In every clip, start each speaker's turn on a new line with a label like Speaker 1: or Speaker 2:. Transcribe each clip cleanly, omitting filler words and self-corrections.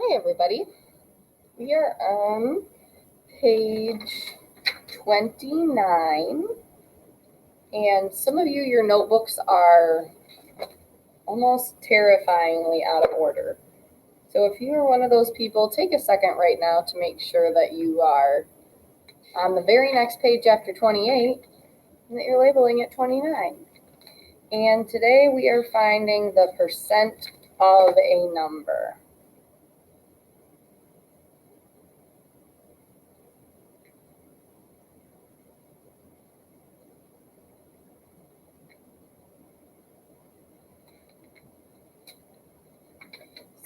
Speaker 1: Hi everybody, we are on page 29 and some of you, your notebooks are almost terrifyingly out of order. So if you are one of those people, take a second right now to make sure that you are on the very next page after 28 and that you're labeling it 29. And today we are finding the percent of a number.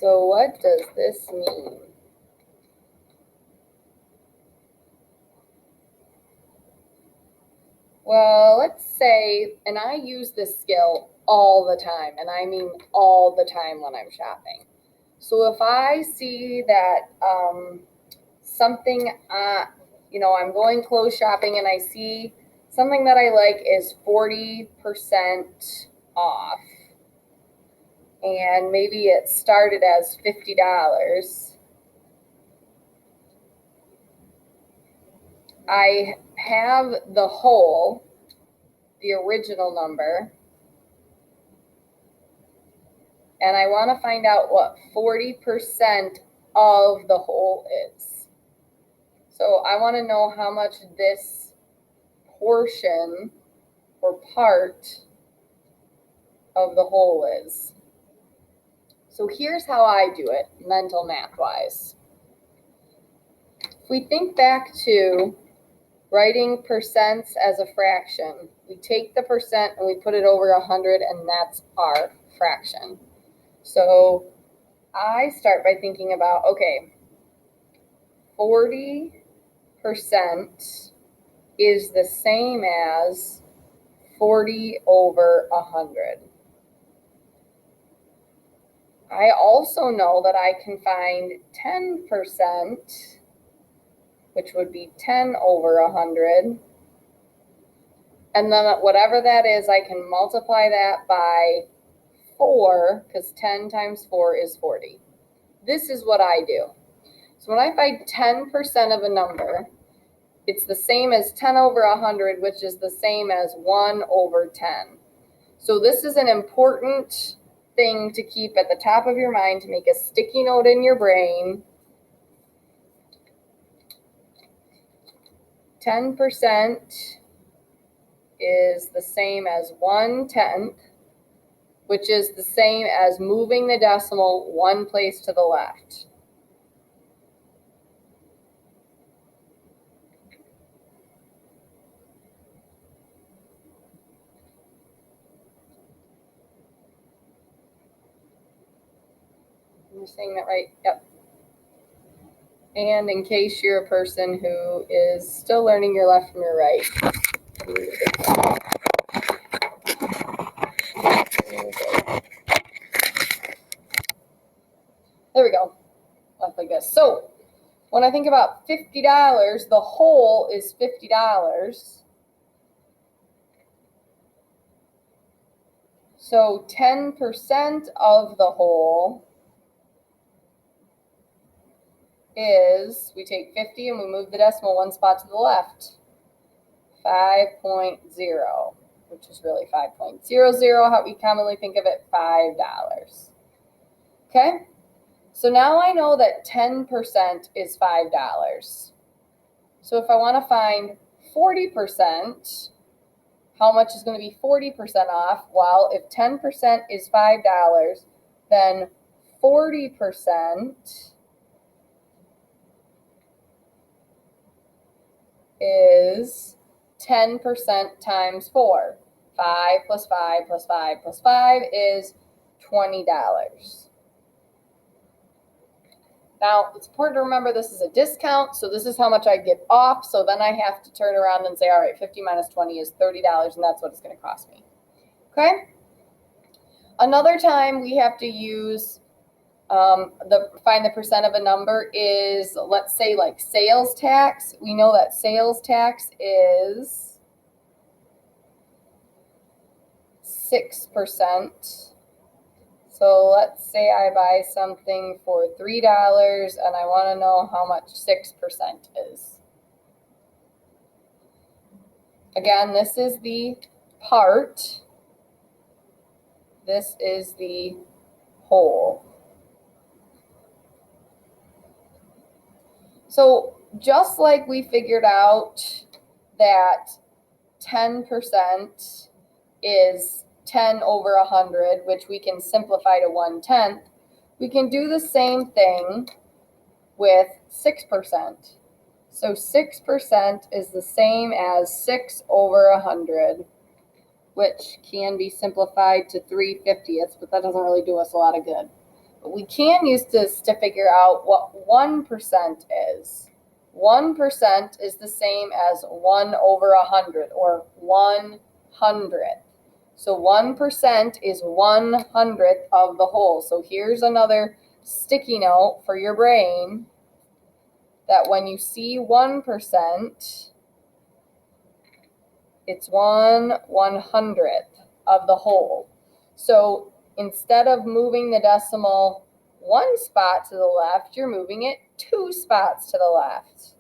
Speaker 1: So what does this mean? Well, let's say, and I use this skill all the time, and I mean all the time when I'm shopping. So if I see that something, I'm going clothes shopping and I see something that I like is 40% off, and maybe it started as $50, I have the whole, the original number, and I want to find out what 40% of the whole is. So I want to know how much this portion or part of the whole is. So here's how I do it, mental math wise. If we think back to writing percents as a fraction, we take the percent and we put it over 100, and that's our fraction. So I start by thinking about, okay, 40% is the same as 40 over 100. I also know that I can find 10%, which would be 10 over 100. And then whatever that is, I can multiply that by 4, because 10 times 4 is 40. This is what I do. So when I find 10% of a number, it's the same as 10 over 100, which is the same as 1 over 10. So this is an important thing to keep at the top of your mind, to make a sticky note in your brain. 10% is the same as 1/10, which is the same as moving the decimal one place to the left. Am I saying that right? Yep. And in case you're a person who is still learning your left from your right, there we go, left like this. So when I think about $50, the whole is $50. So 10% of the whole is, we take 50 and we move the decimal one spot to the left, 5.0, which is really 5.00, how we commonly think of it, $5. Okay, so now I know that 10% is $5. So if I want to find 40%, how much is going to be 40% off? Well, if 10% is $5, then 40% is 10% times 4. 5 plus 5 plus 5 plus 5 is $20. Now, it's important to remember this is a discount, so this is how much I get off. So then I have to turn around and say, all right, 50 minus 20 is $30, and that's what it's going to cost me. Okay? Another time we have to use find the percent of a number is, let's say, like sales tax. We know that sales tax is 6%. So So let's say I buy something for $3 and I want to know how much 6% is. Again, this is the part. This is the whole. So just like we figured out that 10% is 10 over 100, which we can simplify to 1/10, we can do the same thing with 6%. So 6% is the same as 6 over 100, which can be simplified to 3/50ths, but that doesn't really do us a lot of good. But we can use this to figure out what 1% is. 1% is the same as 1 over 100, or 1/100th. So 1% is 1/100th of the whole. So here's another sticky note for your brain, that when you see 1%, it's 1/100th of the whole. So instead of moving the decimal 1 spot to the left, you're moving it 2 spots to the left.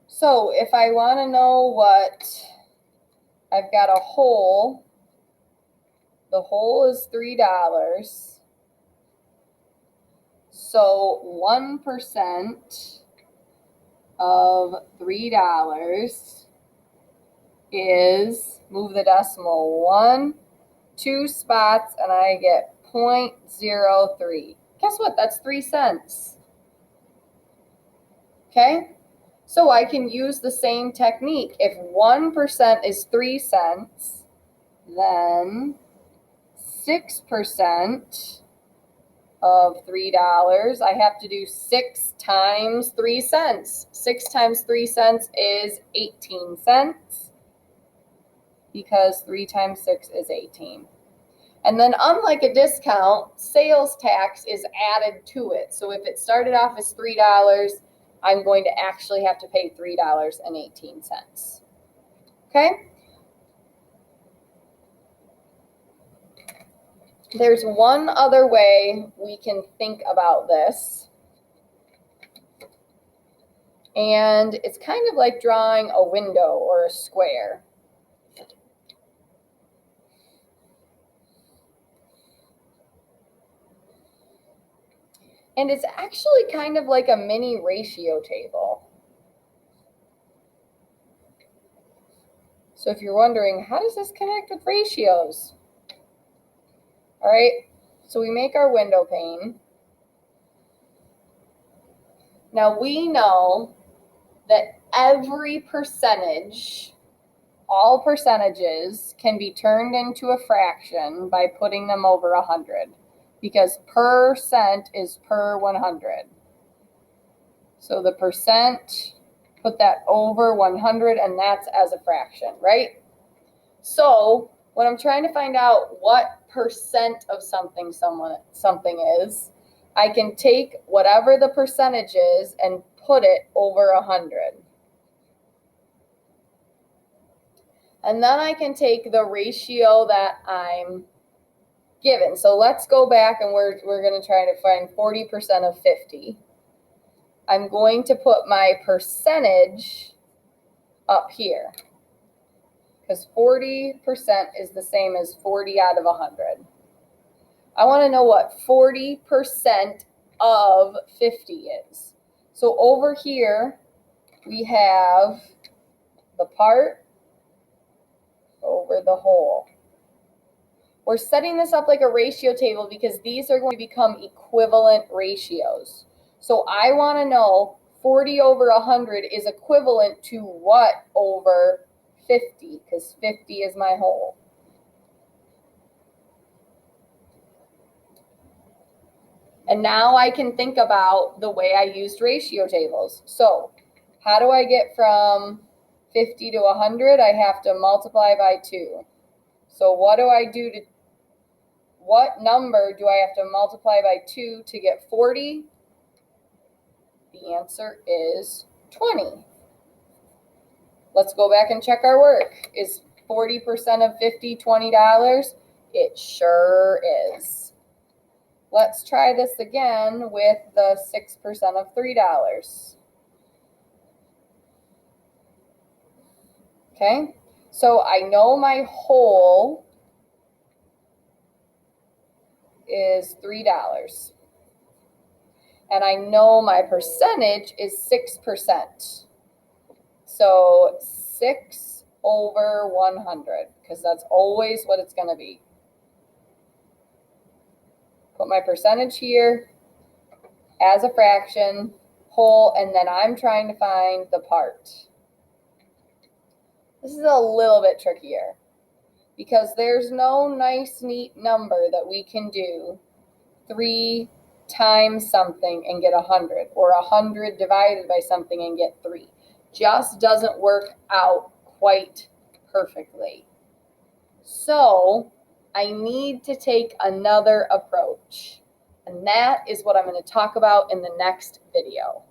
Speaker 1: So if I want to know what, I've got a whole. The whole is $3. So 1% of $3 is, move the decimal 1, 2 spots, and I get 0.03. Guess what? That's 3 cents. Okay? So I can use the same technique. If 1% is 3 cents, then 6% of $3, I have to do 6 times 3 cents. 6 times 3 cents is 18 cents, because 3 times 6 is 18. And then unlike a discount, sales tax is added to it. So if it started off as $3, I'm going to actually have to pay $3.18. Okay? There's one other way we can think about this. And it's kind of like drawing a window or a square. And it's actually kind of like a mini ratio table. So if you're wondering, how does this connect with ratios? All right, so we make our window pane. Now we know that every percentage, all percentages, can be turned into a fraction by putting them over 100, because percent is per 100. So the percent, put that over 100, and that's as a fraction, right? So when I'm trying to find out what percent of something is, I can take whatever the percentage is and put it over 100. And then I can take the ratio that I'm given. So let's go back, and we're going to try to find 40% of 50. I'm going to put my percentage up here, because 40% is the same as 40 out of 100. I want to know what 40% of 50 is. So over here, we have the part over the whole. We're setting this up like a ratio table because these are going to become equivalent ratios. So I want to know 40 over 100 is equivalent to what over 50, because 50 is my whole. And now I can think about the way I used ratio tables. So how do I get from 50 to 100? I have to multiply by 2. So what do I do to what number do I have to multiply by 2 to get 40? The answer is 20. Let's go back and check our work. Is 40% of 50 $20? It sure is. Let's try this again with the 6% of $3. Okay, so I know my whole is $3. And I know my percentage is 6%. So 6 over 100, because that's always what it's going to be. Put my percentage here as a fraction, whole, and then I'm trying to find the part. This is a little bit trickier because there's no nice, neat number that we can do 3 times something and get 100, or 100 divided by something and get 3. Just doesn't work out quite perfectly. So I need to take another approach, and that is what I'm going to talk about in the next video.